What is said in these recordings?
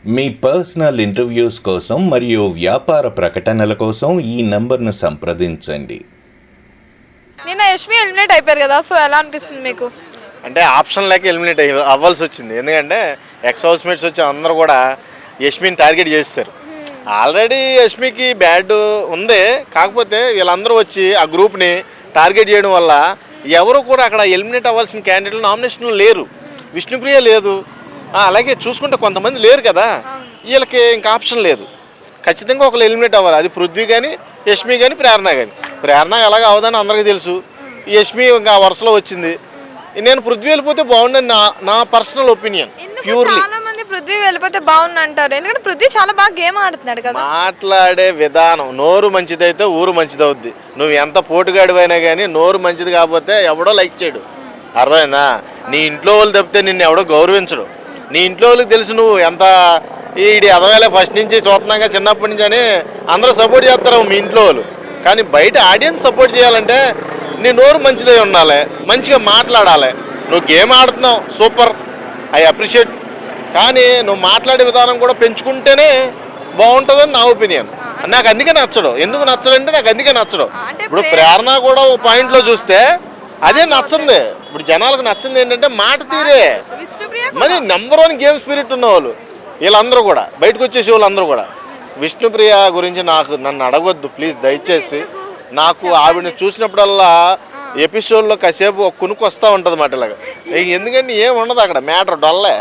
మీ personal interviews కోసం మరియు వ్యాపార ప్రకటనల కోసం ఈ నంబర్ను సంప్రదించండి. నిన్న యష్మి ఎలిమినేట్ అయిపోయారు కదా, సో ఎలా అనిపిస్తుంది మీకు? అంటే ఆప్షన్ లేక ఎలిమినేట్ అవ్వాల్సి వచ్చింది. ఎందుకంటే ఎక్స్ హౌస్ మేట్స్ వచ్చి అందరూ కూడా యష్మిని టార్గెట్ చేస్తారు. ఆల్రెడీ యష్మికి బ్యాడ్ ఉంది, కాకపోతే వీళ్ళందరూ వచ్చి ఆ గ్రూప్ని టార్గెట్ చేయడం వల్ల ఎవరు కూడా అక్కడ ఎలిమినేట్ అవ్వాల్సిన క్యాండిడేట్లు నామినేషన్లు లేరు. విష్ణుప్రియ లేదు, అలాగే చూసుకుంటే కొంతమంది లేరు కదా, వీళ్ళకి ఇంకా ఆప్షన్ లేదు. ఖచ్చితంగా ఒకళ్ళు ఎలిమినేట్ అవ్వాలి. అది పృథ్వీ కానీ, యష్మి కానీ, ప్రేరణ కానీ. ప్రేరణ ఎలాగ అవదని అందరికీ తెలుసు. యష్మి ఇంకా వరుసలో వచ్చింది. నేను పృథ్వీ వెళ్ళిపోతే బాగుండని నా పర్సనల్ ఒపీనియన్. ప్యూర్లీ చాలా మంది పృథ్వీ వెళ్ళిపోతే బాగుండు అంటారు, ఎందుకంటే పృథ్వీ చాలా బాగా గేమ్ ఆడుతున్నాడు కదా. మాట్లాడే విధానం, నోరు మంచిదైతే ఊరు మంచిదవుద్ది. నువ్వు ఎంత పోటుగాడివైనా కానీ నోరు మంచిది కాకపోతే ఎవడో లైక్ చేయడు. అర్థమైందా? నీ ఇంట్లో వాళ్ళు తప్పితే నిన్ను ఎవడో గౌరవించడు. నీ ఇంట్లో వాళ్ళకి తెలుసు నువ్వు ఎంత ఈడి అదవేళ ఫస్ట్ నుంచి చూస్తున్నాగా చిన్నప్పటి నుంచి అని అందరూ సపోర్ట్ చేస్తారు మీ ఇంట్లో వాళ్ళు. కానీ బయట ఆడియన్స్ సపోర్ట్ చేయాలంటే నీ నోరు మంచిదై ఉండాలి, మంచిగా మాట్లాడాలి. నువ్వు గేమ్ ఆడుతున్నావు, సూపర్, ఐ అప్రిషియేట్. కానీ నువ్వు మాట్లాడే విధానం కూడా పెంచుకుంటేనే బాగుంటుందని నా ఒపీనియన్. నాకు అందుకే నచ్చడు. ఎందుకు నచ్చడంటే నాకు అందుకే నచ్చడు. ఇప్పుడు ప్రేరణ కూడా ఒక పాయింట్లో చూస్తే అదే నచ్చింది. ఇప్పుడు జనాలకు నచ్చింది ఏంటంటే మాట తీరే. మరి నెంబర్ 1 గేమ్ స్పిరిట్ ఉన్న వాళ్ళు వీళ్ళందరూ కూడా బయటకు వచ్చేసి వాళ్ళందరూ కూడా. విష్ణుప్రియ గురించి నన్ను అడగొద్దు ప్లీజ్, దయచేసి. నాకు ఆవిడని చూసినప్పుడల్లా ఎపిసోడ్లో కాసేపు ఒక కునుకు వస్తూ ఉంటుంది మాట ఇలాగా. ఎందుకంటే ఏం ఉండదు అక్కడ, మ్యాటర్ డొల్లే.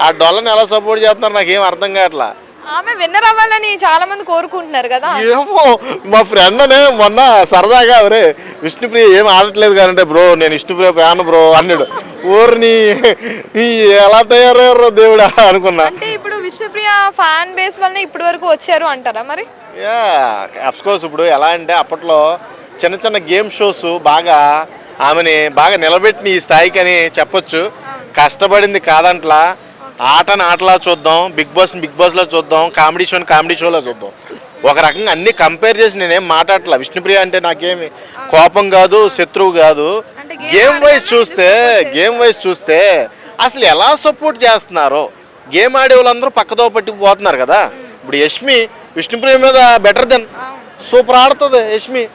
ఆ డొల్లని ఎలా సపోర్ట్ చేస్తున్నారు నాకేం అర్థం కావట్లా. ఆమె విన్నర్ అవ్వాలని చాలా మంది కోరుకుంటున్నారు కదా. ఏమో మా ఫ్రెండ్ అనే మొన్న సరదాగా అవరే విష్ణుప్రియ ఏం ఆడట్లేదు కానంటే, బ్రో నేను విష్ణుప్రియ ఫ్యాన్ బ్రో అన్నాడు. ఊరిని ఎలా తయారయ్యారో దేవుడా అనుకున్నా. అంటే ఇప్పుడు విష్ణుప్రియ ఫ్యాన్ బేస్ వల్ల ఇప్పటి వరకు వచ్చారు అంటారా మరి? అఫ్కోర్స్ ఇప్పుడు ఎలా అంటే అప్పట్లో చిన్న చిన్న గేమ్ షోస్ బాగా ఆమెని బాగా నిలబెట్టిన ఈ స్థాయికి అని చెప్పొచ్చు. కష్టపడింది కాదంట్లా. ఆటను ఆటలా చూద్దాం, బిగ్ బాస్లో చూద్దాం, కామెడీ షోలో చూద్దాం. ఒక రకంగా అన్ని కంపేర్ చేసి నేనేం మాట్లాడట్లా. విష్ణుప్రియ అంటే నాకేమి కోపం కాదు, శత్రువు కాదు. గేమ్ వైజ్ చూస్తే అసలు ఎలా సపోర్ట్ చేస్తున్నారో, గేమ్ ఆడే వాళ్ళందరూ పక్కదో పట్టుకుపోతున్నారు కదా. ఇప్పుడు యష్మి విష్ణుప్రియ మీద బెటర్ దెన్ సూపర్ ఆడుతుంది యష్మి.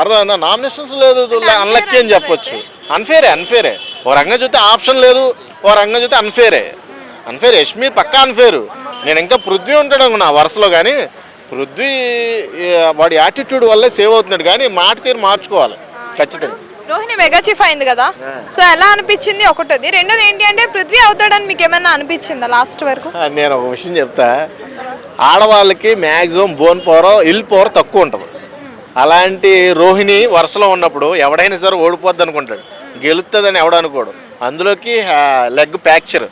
అర్థమైందా? నామినేషన్స్ లేదు, అన్లక్కీ అని చెప్పొచ్చు. అన్ఫేరే. ఓ రంగం చూస్తే ఆప్షన్ లేదు, ఓ రంగం చూస్తే అన్ఫేర్. యష్మి పక్కా అన్ఫేరు. నేను ఇంకా పృథ్వీ ఉంటాడు అనుకున్నా వరుసలో, కానీ పృథ్వీ వాడి యాటిట్యూడ్ వల్లే సేవ్ అవుతున్నాడు. కానీ మాట తీరు మార్చుకోవాలి ఖచ్చితంగా. రోహిణి మెగా చీఫ్ అయింది కదా, సో ఎలా అనిపించింది? ఒకటోది. రెండోది ఏంటి అంటే పృథ్వీ అవుతాడని మీకు ఏమైనా అనిపించిందా లాస్ట్ వరకు? నేను ఒక విషయం చెప్తా. ఆడవాళ్ళకి మ్యాక్సిమం బోన్ పవర్, ఇల్ పవర్ తక్కువ ఉంటుంది. అలాంటి రోహిణి వరుసలో ఉన్నప్పుడు ఎవడైనా సరే ఓడిపోద్ది అనుకుంటాడు, గెలుస్తుందని ఎవడనుకోడు. అందులోకి లెగ్ ఫ్రాక్చర్,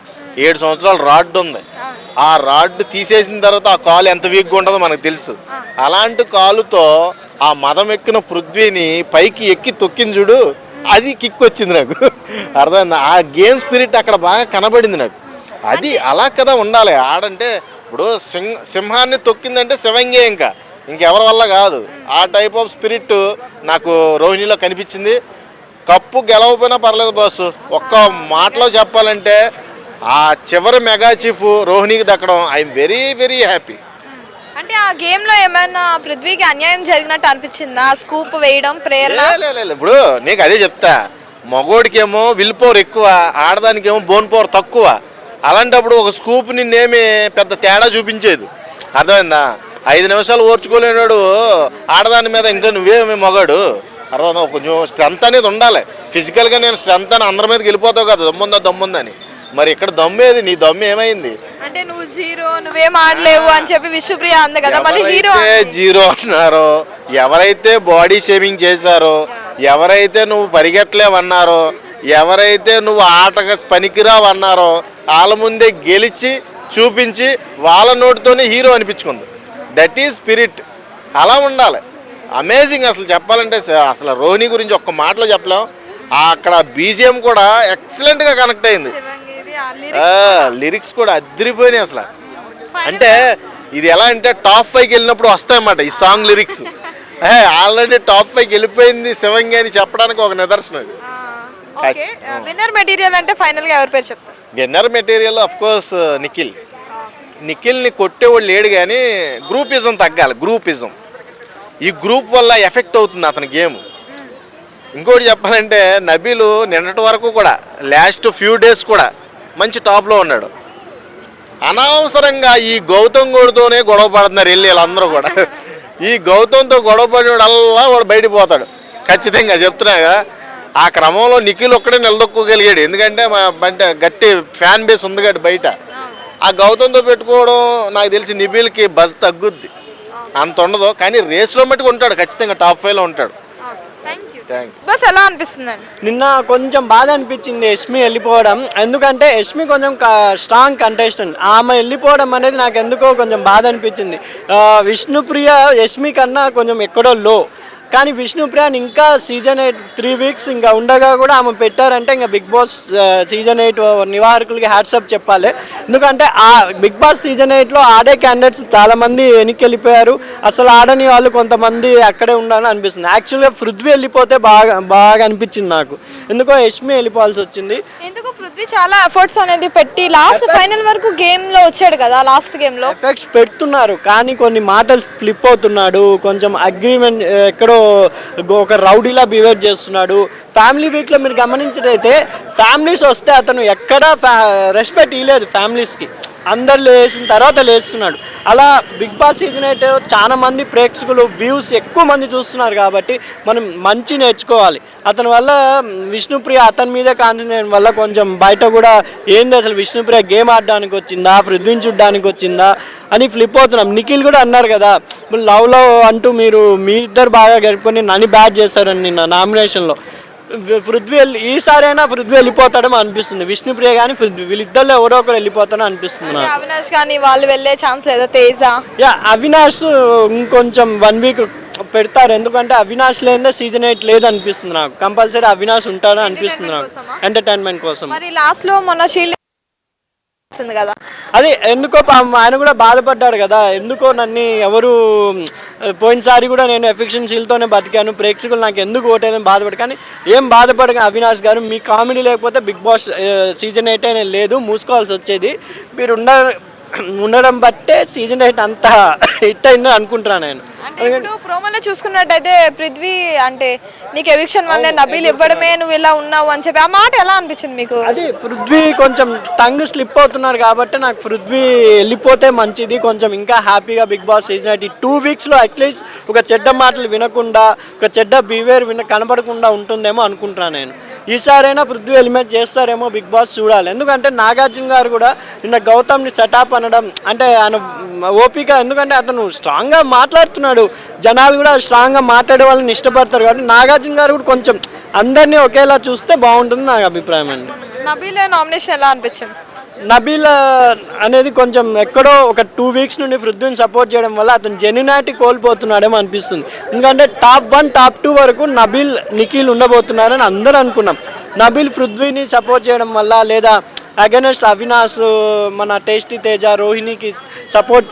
7 సంవత్సరాల రాడ్ ఉంది. ఆ రాడ్ తీసేసిన తర్వాత ఆ కాలు ఎంత వీక్గా ఉంటుందో మనకు తెలుసు. అలాంటి కాలుతో ఆ మదం ఎక్కిన పృథ్వీని పైకి ఎక్కి తొక్కింది చూడు, అది కిక్ వచ్చింది నాకు. అర్థమైంది? ఆ గేమ్ స్పిరిట్ అక్కడ బాగా కనబడింది నాకు. అది అలా కదా ఉండాలి. ఆడంటే ఇప్పుడు సింహాన్ని తొక్కిందంటే శివంగే, ఇంకెవరి వల్ల కాదు. ఆ టైప్ ఆఫ్ స్పిరిట్ నాకు రోహిణిలో కనిపించింది. కప్పు గెలవకపోయినా పర్లేదు బాసు, ఒక్క మాటలో చెప్పాలంటే ఆ చివరి మెగా చీఫ్ రోహిణికి దక్కడం ఐఎమ్ వెరీ వెరీ హ్యాపీ. అంటే ఆ గేమ్ లో ఏమైనా పృథ్వీకి అన్యాయం జరిగినట్టు అనిపించిందా? స్కూప్ వేయడం, ప్రేరణ? ఇప్పుడు నీకు అదే చెప్తా, మగోడికేమో విల్ పవర్ ఎక్కువ, ఆడదానికేమో బోన్ పవర్ తక్కువ. అలాంటప్పుడు ఒక స్కూప్ నిన్నేమి పెద్ద తేడా చూపించేది. అర్థమైందా? 5 నిమిషాలు ఓర్చుకోలేనాడు ఆడదాని మీద, ఇంకా నువ్వేమి మగాడు. అర్థమైందా? కొంచెం స్ట్రెంత్ అనేది ఉండాలి. ఫిజికల్గా నేను స్ట్రెంత్ అని అందరి మీదకి వెళ్ళిపోతావు కదా, దమ్ముందని. మరి ఇక్కడ దమ్మేది, నీ దమ్ము ఏమైంది? అంటే నువ్వు జీరో, నువ్వేం ఆడలేవు అని చెప్పి విష్ణుప్రియ అంది కదా, మళ్ళీ హీరో జీరో అన్నారో, ఎవరైతే బాడీ షేమింగ్ చేశారో, ఎవరైతే నువ్వు పరిగెట్టలేవన్నారో, ఎవరైతే నువ్వు ఆటగా పనికిరావు అన్నారో, వాళ్ళ ముందే గెలిచి చూపించి వాళ్ళ నోటితోనే హీరో అనిపించుకుంది. That is spirit. అలా ఉండాలి. అమేజింగ్. అసలు చెప్పాలంటే అసలు రోహిణి గురించి ఒక్క మాటలో చెప్పలేం. అక్కడ బీజిఎం కూడా ఎక్సలెంట్గా కనెక్ట్ అయింది. లిరిక్స్ కూడా అదిరిపోయినాయి అసలు. అంటే ఇది ఎలా అంటే టాప్ 5కి వెళ్ళినప్పుడు వస్తాయన్నమాట ఈ సాంగ్ లిరిక్స్. ఆల్రెడీ టాప్ 5కి వెళ్ళిపోయింది శివంగి అని చెప్పడానికి ఒక నిదర్శనం. విన్నర్ మెటీరియల్ అంటే ఫైనల్ గా ఎవరి పేరు చెప్తారు? Winner material of course Nikhil. నిఖిల్ని కొట్టేవాళ్ళు లేడు కానీ గ్రూపిజం తగ్గాలి. గ్రూపిజం ఈ గ్రూప్ వల్ల ఎఫెక్ట్ అవుతుంది అతని గేమ్. ఇంకోటి చెప్పాలంటే నబీలు నిన్నటి వరకు కూడా లాస్ట్ ఫ్యూ డేస్ కూడా మంచి టాప్లో ఉన్నాడు. అనవసరంగా ఈ గౌతమ్ గోడుతోనే గొడవ పడుతున్నారు వెళ్ళి వీళ్ళందరూ కూడా. ఈ గౌతమ్తో గొడవ పడినోడల్లా వాడు బయటికి పోతాడు ఖచ్చితంగా చెప్తున్నా కదా. ఆ క్రమంలో నిఖిల్ ఒక్కడే నిలదొక్కగలిగాడు, ఎందుకంటే అంటే గట్టి ఫ్యాన్ బేస్ ఉంది కాబట్టి బయట. ఆ గౌతమ్తో పెట్టుకోవడం నాకు తెలిసి నిఖిల్కి బజ్ తగ్గుద్ది, అంత ఉండదు. కానీ రేస్లో మట్టుకు ఉంటాడు ఖచ్చితంగా, టాప్ 5లో ఉంటాడు. థ్యాంక్స్. బస్ ఎలా అనిపిస్తుందండి? నిన్న కొంచెం బాధ అనిపించింది యష్మి వెళ్ళిపోవడం, ఎందుకంటే యష్మి కొంచెం స్ట్రాంగ్ కంటెస్టెంట్. ఆమె వెళ్ళిపోవడం అనేది నాకు ఎందుకో కొంచెం బాధ అనిపించింది. విష్ణుప్రియ యష్మి కన్నా కొంచెం ఎక్కడో లో, కానీ విష్ణుప్రియని ఇంకా సీజన్ 8 3 వీక్స్ ఇంకా ఉండగా కూడా ఆమె పెట్టారంటే ఇంకా బిగ్ బాస్ సీజన్ 8 నిర్వాహకులకి హ్యాట్సప్ చెప్పాలి. ఎందుకంటే ఆ బిగ్ బాస్ సీజన్ 8లో ఆడే క్యాండిడేట్స్ చాలామంది వెనక్కి వెళ్ళిపోయారు, అసలు ఆడని వాళ్ళు కొంతమంది అక్కడే ఉండాలని అనిపిస్తుంది. యాక్చువల్గా పృథ్వీ వెళ్ళిపోతే బాగా అనిపించింది నాకు, ఎందుకో యష్మి వెళ్ళిపోవాల్సి వచ్చింది. ఎందుకు పృథ్వీ చాలా ఎఫర్ట్స్ అనేది పెట్టి లాస్ట్ ఫైనల్ వరకు గేమ్లో వచ్చాడు కదా, లాస్ట్ గేమ్లో ఎఫెక్ట్స్ పెడుతున్నారు కానీ కొన్ని మాటలు ఫ్లిప్ అవుతున్నాడు, కొంచెం అగ్రిమెంట్ ఎక్కడో ఒక రౌడీలా బిహేవ్ చేస్తున్నాడు. ఫ్యామిలీ వీక్లో మీరు గమనించినట్టయితే ఫ్యామిలీస్ వస్తే అతను ఎక్కడా రెస్పెక్ట్ ఇవ్వలేదు ఫ్యామిలీస్కి, అందరు లేచిన తర్వాత లేస్తున్నాడు. అలా బిగ్ బాస్ సీజన్ 8 చాలా మంది ప్రేక్షకులు వ్యూస్ ఎక్కువ మంది చూస్తున్నారు కాబట్టి మనం మంచి నేర్చుకోవాలి. అతని వల్ల విష్ణుప్రియ అతని మీదే కాన్సన్ట్రేట్ వల్ల కొంచెం బయట కూడా ఏంది అసలు విష్ణుప్రియ గేమ్ ఆడడానికి వచ్చిందా, పృథ్వీని చూడడానికి వచ్చిందా అని ఫ్లిప్ అవుతున్నాం. నిఖిల్ కూడా అన్నారు కదా, లవ్ అంటూ మీరు మీ ఇద్దరు బాగా గడుపుకొని నన్ను బ్యాట్ చేశారని నిన్న నామినేషన్లో. పృథ్వీ ఈసారైనా పృథ్వీ వెళ్ళిపోతాడేమో అనిపిస్తుంది. విష్ణుప్రియ కానీ పృథ్వీ వీళ్ళిద్దరిలో ఎవరో ఒకరు వెళ్ళిపోతాడో అనిపిస్తుంది నాకు. అవినాష్ కానీ వాళ్ళు వెళ్ళే ఛాన్స్ లేదా? తేజ అవినాష్ ఇంకొంచెం 1 వీక్ పెడతారు, ఎందుకంటే అవినాష్ లేదే సీజన్ 8 లేదు అనిపిస్తుంది నాకు. కంపల్సరీ అవినాష్ ఉంటాడని అనిపిస్తుంది నాకు, ఎంటర్టైన్మెంట్ కోసం. మరి లాస్ట్ లో మన షీల్డ్ కదా, అది ఎందుకో ఆయన కూడా బాధపడ్డాడు కదా, ఎందుకో నన్ను ఎవరు పోయినసారి కూడా నేను ఎఫెక్షన్ షీల్డ్తోనే బతికాను, ప్రేక్షకులు నాకు ఎందుకు ఓటేదని బాధపడి. కానీ ఏం బాధపడక అవినాష్ గారు, మీ కామెడీ లేకపోతే బిగ్ బాస్ సీజన్ 8 అనేది లేదు, మూసుకోవాల్సి వచ్చేది. మీరు ఉండడం బట్టే సీజన్ 8 అంతా హిట్ అయిందని అనుకుంటున్నాను నేను. అంటే ఇప్పుడు ప్రోమోలో చూసుకున్నట్టయితే పృథ్వీ అంటే నీకు ఎవిక్షన్ వల్లే నబీల్ ఇవ్వడమే నువ్వు ఇలా ఉన్నావు అని చెప్పి ఆ మాట ఎలా అనిపించింది మీకు? అది పృథ్వీ కొంచెం టంగ్ స్లిప్ అవుతున్నారు కాబట్టి నాకు పృథ్వీ వెళ్ళిపోతే మంచిది, కొంచెం ఇంకా హ్యాపీగా బిగ్ బాస్ సీజన్ 8 2 వీక్స్లో అట్లీస్ట్ ఒక చెడ్డ మాటలు వినకుండా, ఒక చెడ్డ బిహేవియర్ కనపడకుండా ఉంటుందేమో అనుకుంటున్నాను నేను. ఈసారైనా పృథ్వీ ఎలిమినేట్ చేస్తారేమో బిగ్ బాస్ చూడాలి. ఎందుకంటే నాగార్జున గారు కూడా నిన్న గౌతమ్ని సెటప్ అనడం అంటే ఆయన ఓపిక, ఎందుకంటే అతను స్ట్రాంగ్గా మాట్లాడుతున్నాడు, జనాలు కూడా స్ట్రాంగ్గా మాట్లాడే వాళ్ళని ఇష్టపడతారు కాబట్టి నాగార్జున గారు కూడా కొంచెం అందరినీ ఒకేలా చూస్తే బాగుంటుంది నాకు అభిప్రాయం అండి. నబీల్ నామినేషన్ ఎలా అనిపించింది? నబీల్ అనేది కొంచెం ఎక్కడో ఒక 2 వీక్స్ నుండి పృథ్వీని సపోర్ట్ చేయడం వల్ల అతను జెన్యునాలిటీ కోల్పోతున్నాడేమో అనిపిస్తుంది. ఎందుకంటే టాప్ 1 టాప్ 2 వరకు నబీల్ నిఖిల్ ఉండబోతున్నారని అందరూ అనుకున్నాం. నబీల్ పృథ్వీని సపోర్ట్ చేయడం వల్ల లేదా అగెనెస్ట్ అవినాష్ మన టేస్టీ తేజ రోహిణికి సపోర్ట్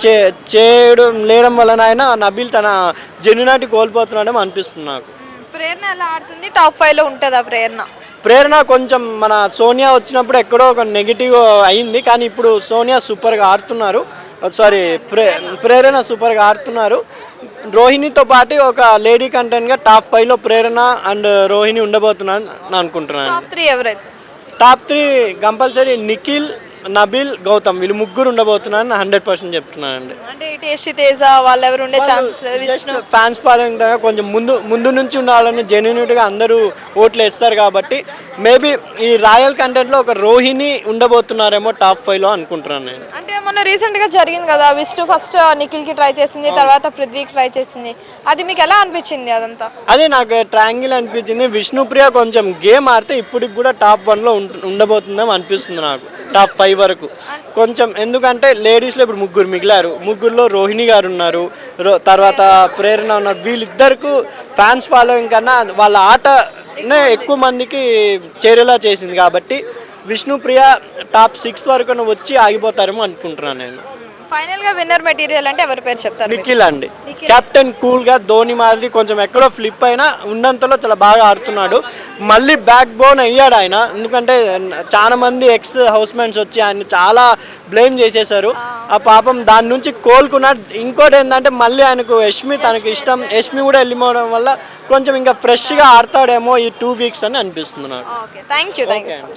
చేయడం లేడం వలన ఆయన నబీల్ తన జెన్యునాలిటీ కోల్పోతున్నాడేమో అనిపిస్తుంది నాకు. ప్రేరణ ఎలా ఆడుతుంది? టాప్ 5లో ఉంటుందా ప్రేరణ? కొంచెం మన సోనియా వచ్చినప్పుడు ఎక్కడో ఒక నెగిటివ్ అయింది, కానీ ఇప్పుడు సోనియా సూపర్గా ఆడుతున్నారు, సారీ ప్రేరణ సూపర్గా ఆడుతున్నారు. రోహిణితో పాటు ఒక లేడీ కంటెంట్గా టాప్ 5లో ప్రేరణ అండ్ రోహిణి ఉండబోతున్నాను అనుకుంటున్నాను. టాప్ 3 కంపల్సరీ నిఖిల్, నబీల్, గౌతమ్ వీళ్ళు ముగ్గురు ఉండబోతున్నారని 100% చెప్తున్నానండి. అంటే టేస్టీ తేజ వాళ్ళు ఎవరు ఉండే ఛాన్సెస్ లేదు. ఫ్యాన్స్ ఫాలోయింగ్ దగ్గర కొంచెం ముందు నుంచి ఉండాలని జెన్యూన్గా అందరూ ఓట్లు వేస్తారు కాబట్టి మేబీ ఈ రాయల్ కంటెంట్లో ఒక రోహిణి ఉండబోతున్నారేమో టాప్ 5లో అనుకుంటున్నాను నేను. అంటే మొన్న రీసెంట్గా జరిగింది కదా, విష్ణు ఫస్ట్ నిఖిల్కి ట్రై చేసింది, తర్వాత పృథ్వీకి ట్రై చేసింది, అది మీకు ఎలా అనిపించింది? అదంతా అదే నాకు ట్రయాంగిల్ అనిపించింది. విష్ణుప్రియ కొంచెం గేమ్ ఆడితే ఇప్పటికి కూడా టాప్ 1లో ఉండబోతుందేమో అనిపిస్తుంది నాకు, టాప్ 5 వరకు కొంచెం. ఎందుకంటే లేడీస్లో ఇప్పుడు ముగ్గురు మిగిలారు, ముగ్గురులో రోహిణి గారు ఉన్నారు, తర్వాత ప్రేరణ ఉన్నారు. వీళ్ళిద్దరికి ఫ్యాన్స్ ఫాలోయింగ్ కన్నా వాళ్ళ ఆటనే ఎక్కువ మందికి చేరేలా చేసింది కాబట్టి విష్ణుప్రియ టాప్ 6 వరకు వచ్చి ఆగిపోతారేమో అనుకుంటున్నాను నేను. ఫైనల్ గా విన్నర్ మెటీరియల్ అంటే ఎవరి పేరు చెప్తారు మీరు? నిఖిల్ అండి. నిఖిల్. కెప్టెన్ కూల్ గా ధోని మాదిరి కొంచెం ఎక్కడో ఫ్లిప్ అయినా ఉన్నంతలో చాలా బాగా ఆడుతున్నాడు. మళ్ళీ బ్యాక్ బోన్ అయ్యాడు ఆయన, ఎందుకంటే చాలా మంది ఎక్స్ హౌస్ మ్యాన్స్ వచ్చి ఆయన చాలా బ్లేమ్ చేసేసారు. ఆ పాపం దాని నుంచి కోలుకున్నాడు. ఇంకోటి ఏంటంటే మళ్ళీ ఆయనకు యష్మి తనకి ఇష్టం, యష్మి కూడా వెళ్ళిపోవడం వల్ల కొంచెం ఇంకా ఫ్రెష్గా ఆడతాడేమో ఈ 2 వీక్స్ అని అనిపిస్తుంది నాకు. Okay, thank you.